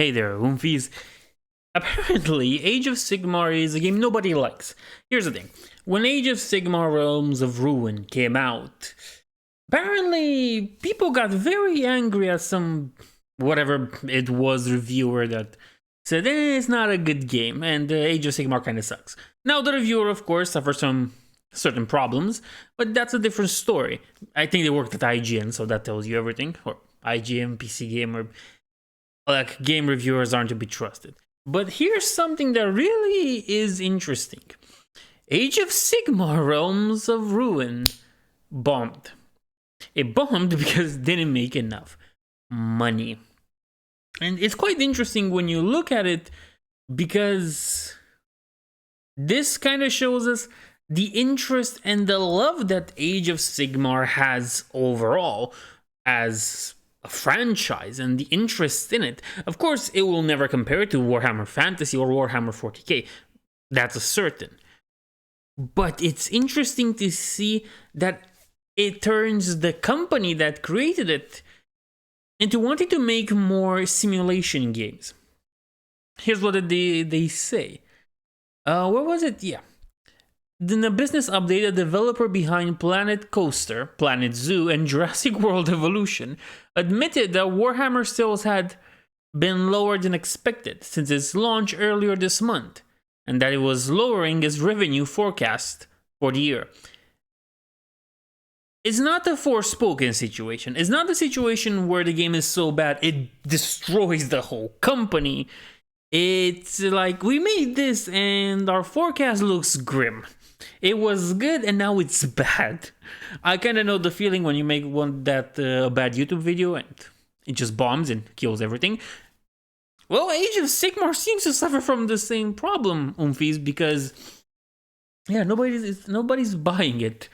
Hey there, Oomfies. Apparently, Age of Sigmar is a game nobody likes. Here's the thing. When Age of Sigmar Realms of Ruin came out, apparently people got very angry at some, whatever it was, reviewer that said, it's not a good game, and Age of Sigmar kind of sucks. Now, the reviewer, of course, suffers some certain problems, but that's a different story. I think they worked at IGN, so that tells you everything. Or IGN, PC Gamer. Like, game reviewers aren't to be trusted. But here's something that really is interesting. Age of Sigmar Realms of Ruin bombed. It bombed because it didn't make enough money. And it's quite interesting when you look at it, because this kind of shows us the interest and the love that Age of Sigmar has overall as a franchise and the interest in it. Of course, it will never compare to Warhammer Fantasy or Warhammer 40k. That's a certain. But it's interesting to see that it turns the company that created it into wanting to make more simulation games. Here's what they say. Where was it? Yeah. In the business update, the developer behind Planet Coaster, Planet Zoo, and Jurassic World Evolution admitted that Warhammer sales had been lower than expected since its launch earlier this month, and that it was lowering its revenue forecast for the year. It's not a Forspoken situation. It's not a situation where the game is so bad it destroys the whole company. It's like, we made this and our forecast looks grim. It was good and now it's bad. I kind of know the feeling when you make a bad YouTube video and it just bombs and kills everything. Well, Age of Sigmar seems to suffer from the same problem, Oomfies, because nobody's buying it.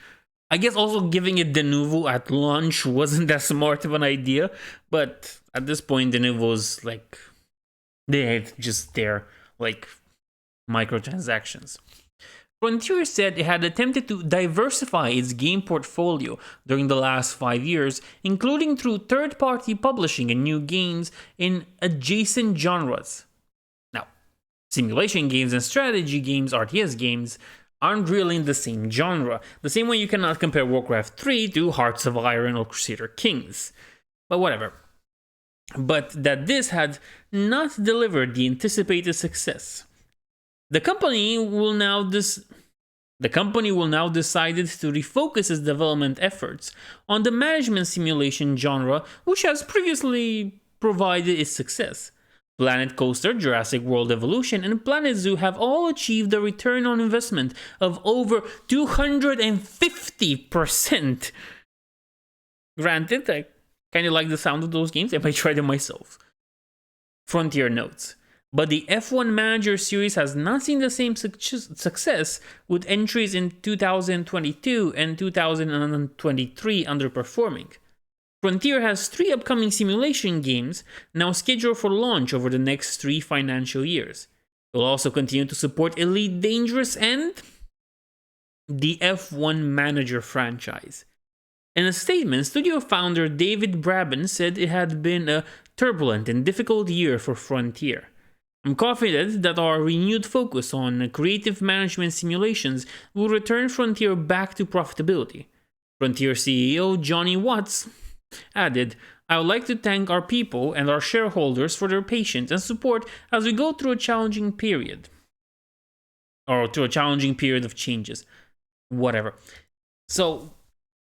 I guess also giving it Denuvo at launch wasn't that smart of an idea, but at this point Denuvo's like, they're just there, like microtransactions. Frontier said it had attempted to diversify its game portfolio during the last 5 years, including through third-party publishing and new games in adjacent genres. Now, simulation games and strategy games, RTS games, aren't really in the same genre, the same way you cannot compare Warcraft 3 to Hearts of Iron or Crusader Kings. But whatever. But that this had not delivered the anticipated success. The company will now decided to refocus its development efforts on the management simulation genre, which has previously provided its success. Planet Coaster, Jurassic World Evolution, and Planet Zoo have all achieved a return on investment of over 250%. Granted, I kind of like the sound of those games. I might try them myself. Frontier notes. But the F1 Manager series has not seen the same success, with entries in 2022 and 2023 underperforming. Frontier has 3 upcoming simulation games now scheduled for launch over the next 3 financial years. It will also continue to support Elite Dangerous and the F1 Manager franchise. In a statement, studio founder David Braben said it had been a turbulent and difficult year for Frontier. I'm confident that our renewed focus on creative management simulations will return Frontier back to profitability. Frontier CEO Johnny Watts added, I would like to thank our people and our shareholders for their patience and support as we go through a challenging period. Or through a challenging period of changes. Whatever. So,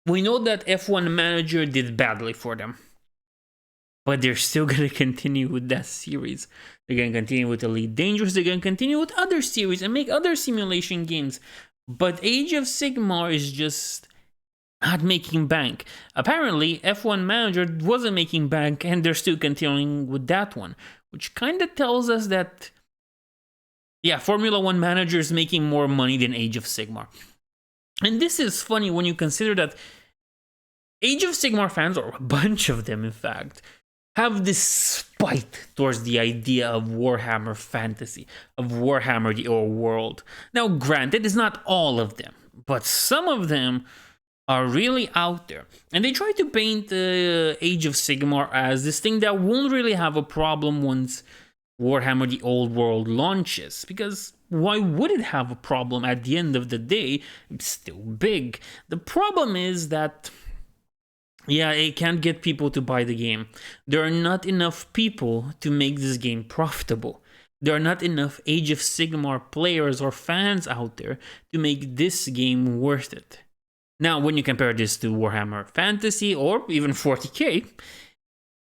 we know that F1 Manager did badly for them. But they're still going to continue with that series. They're going to continue with Elite Dangerous. They're going to continue with other series and make other simulation games. But Age of Sigmar is just not making bank. Apparently, F1 Manager wasn't making bank and they're still continuing with that one. Which kind of tells us that, Formula 1 Manager is making more money than Age of Sigmar. And this is funny when you consider that Age of Sigmar fans, or a bunch of them in fact, have this spite towards the idea of Warhammer Fantasy, of Warhammer the old world. Now, granted, it's not all of them, but some of them are really out there. And they try to paint Age of Sigmar as this thing that won't really have a problem once Warhammer the Old World launches, because why would it have a problem at the end of the day? It's still big. The problem is that, yeah, it can't get people to buy the game. There are not enough people to make this game profitable. There are not enough Age of Sigmar players or fans out there to make this game worth it. Now, when you compare this to Warhammer Fantasy or even 40k,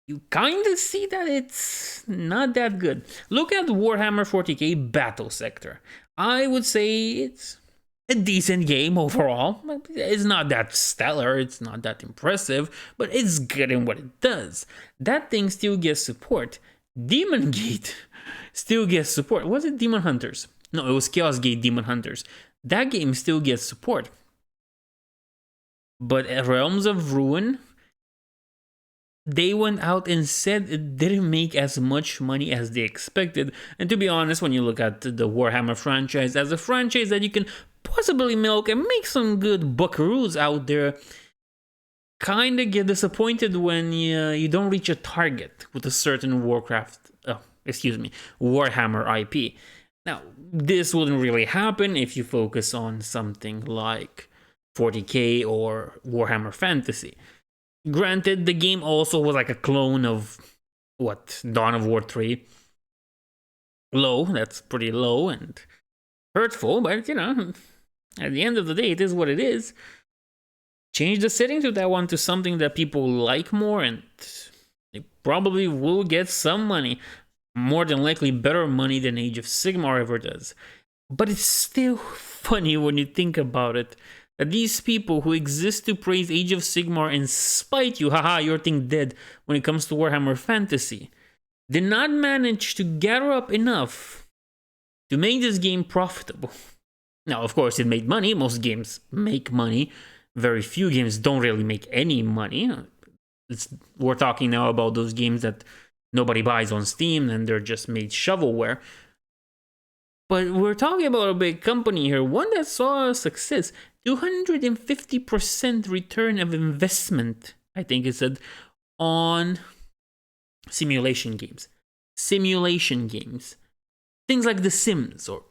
you kind of see that it's not that good. Look at Warhammer 40k Battle Sector. I would say it's a decent game overall. It's not that stellar, it's not that impressive, but it's good in what it does. That thing still gets support. Demon Gate still gets support. Was it Demon Hunters? No, it was Chaos Gate Demon Hunters. That game still gets support. But Realms of Ruin, they went out and said it didn't make as much money as they expected. And to be honest, when you look at the Warhammer franchise as a franchise that you can possibly milk and make some good buckaroos out there, kind of get disappointed when you don't reach a target with a certain Warhammer IP. Now, this wouldn't really happen if you focus on something like 40k or Warhammer Fantasy. Granted, the game also was like a clone of, Dawn of War 3. Low, that's pretty low and hurtful, but at the end of the day, it is what it is. Change the settings with that one to something that people like more, and they probably will get some money. More than likely better money than Age of Sigmar ever does. But it's still funny when you think about it, that these people who exist to praise Age of Sigmar and spite you, haha, your thing dead, when it comes to Warhammer Fantasy, did not manage to gather up enough to make this game profitable. Now, of course, it made money. Most games make money. Very few games don't really make any money. We're talking now about those games that nobody buys on Steam and they're just made shovelware. But we're talking about a big company here, one that saw success. 250% return of investment, I think it said, on simulation games. Simulation games. Things like The Sims or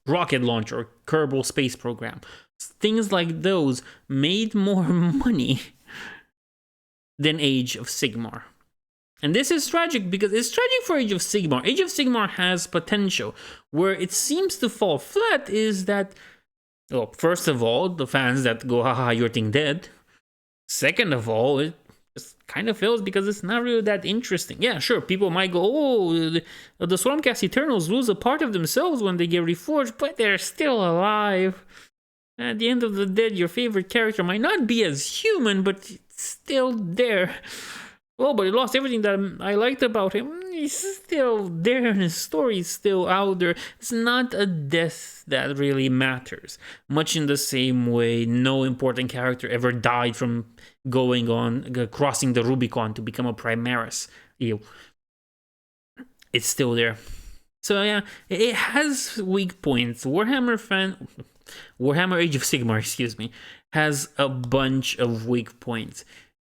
Rocket Launcher or Kerbal Space Program. Things like those made more money than Age of Sigmar. And this is tragic because it's tragic for Age of Sigmar. Age of Sigmar has potential. Where it seems to fall flat is that, well, first of all, the fans that go, haha, your thing dead. Second of all, it just kind of fails because it's not really that interesting. Yeah, sure, people might go, oh, the Stormcast Eternals lose a part of themselves when they get reforged, but they're still alive. At the end of the day, your favorite character might not be as human, but it's still there. Oh, but he lost everything that I liked about him. He's still there and his story is still out there. It's not a death that really matters. Much in the same way, no important character ever died from crossing the Rubicon to become a Primaris. Ew. It's still there. So yeah, it has weak points. Warhammer Age of Sigmar, has a bunch of weak points.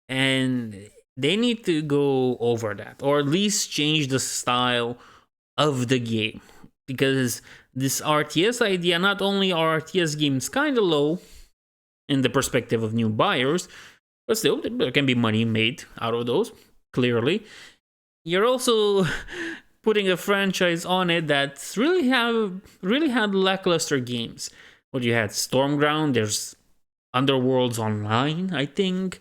And they need to go over that, or at least change the style of the game. Because this RTS idea, not only are RTS games kind of low in the perspective of new buyers, but still, there can be money made out of those, clearly. You're also putting a franchise on it that's really had lackluster games. What you had, Stormground, there's Underworlds Online, I think.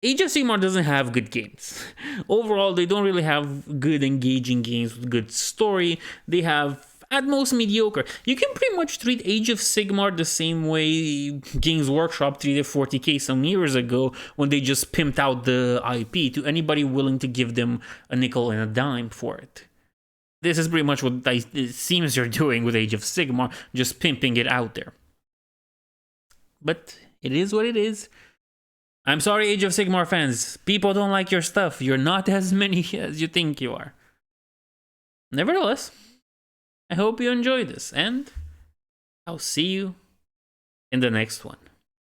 Age of Sigmar doesn't have good games. Overall, they don't really have good engaging games with good story. They have, at most, mediocre. You can pretty much treat Age of Sigmar the same way Games Workshop treated 40k some years ago when they just pimped out the IP to anybody willing to give them a nickel and a dime for it. This is pretty much what it seems you're doing with Age of Sigmar, just pimping it out there. But it is what it is. I'm sorry, Age of Sigmar fans. People don't like your stuff. You're not as many as you think you are. Nevertheless, I hope you enjoyed this, and I'll see you in the next one.